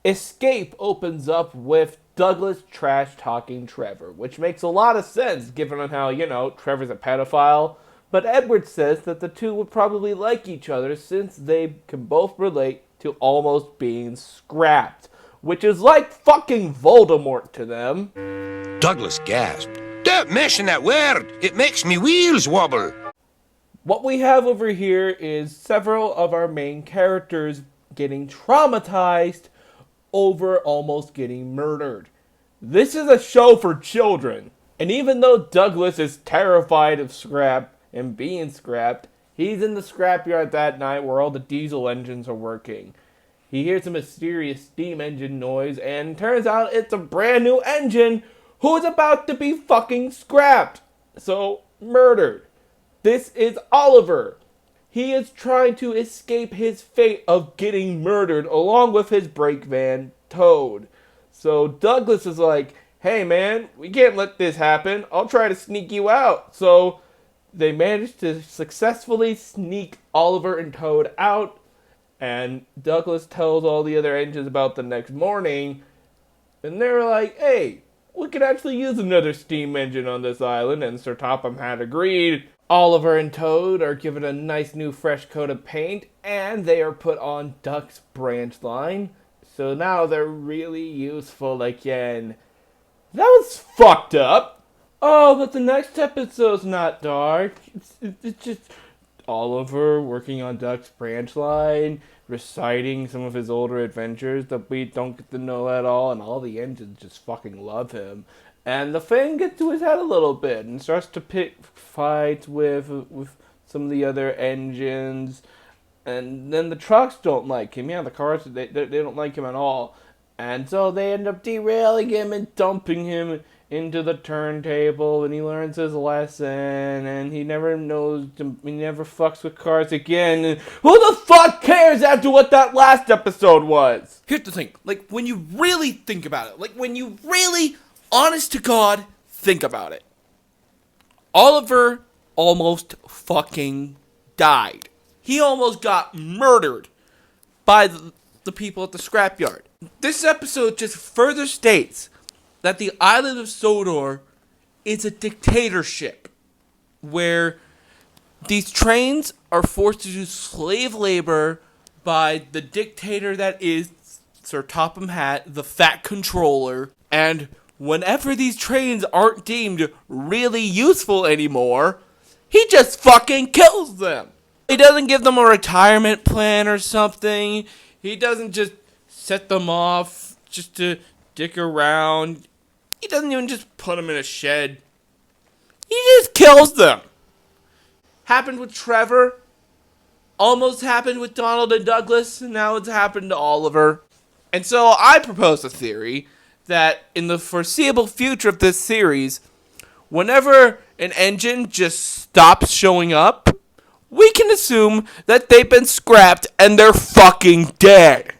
Escape opens up with Douglas trash-talking Trevor, which makes a lot of sense given on how, Trevor's a pedophile. But Edward says that the two would probably like each other since they can both relate to almost being scrapped, which is like fucking Voldemort to them. Douglas gasped. Don't mention that word. It makes me wheels wobble. What we have over here is several of our main characters getting traumatized over almost getting murdered. This is a show for children. And even though Douglas is terrified of scrap and being scrapped, he's in the scrapyard that night where all the diesel engines are working. He hears a mysterious steam engine noise, and turns out it's a brand new engine who's about to be fucking scrapped. So, murdered. This is Oliver. He is trying to escape his fate of getting murdered along with his brake van, Toad. So Douglas is like, hey man, we can't let this happen. I'll try to sneak you out. So they managed to successfully sneak Oliver and Toad out. And Douglas tells all the other engines about the next morning. And they're like, hey, we could actually use another steam engine on this island. And Sir Topham had agreed. Oliver and Toad are given a nice new fresh coat of paint. And they are put on Duck's branch line. So now they're really useful again. That was fucked up. Oh, but the next episode's not dark. It's just Oliver working on Duck's branch line, reciting some of his older adventures that we don't get to know at all, and all the engines just fucking love him. And the fan gets to his head a little bit and starts to pick fights with some of the other engines. And then the trucks don't like him. Yeah, the cars, they don't like him at all. And so they end up derailing him and dumping him into the turntable. And he learns his lesson. And he never fucks with cars again. And who the fuck cares after what that last episode was? Here's the thing. Like, when you really think about it. Like, when you really, honest to God, think about it. Oliver almost fucking died. He almost got murdered by the people at the scrapyard. This episode just further states that the island of Sodor is a dictatorship where these trains are forced to do slave labor by the dictator that is Sir Topham Hatt, the Fat Controller. And whenever these trains aren't deemed really useful anymore, he just fucking kills them. He doesn't give them a retirement plan or something. He doesn't just set them off just to dick around. He doesn't even just put them in a shed. He just kills them. Happened with Trevor. Almost happened with Donald and Douglas. And now it's happened to Oliver. And so I propose a theory that in the foreseeable future of this series, whenever an engine just stops showing up, we can assume that they've been scrapped and they're fucking dead.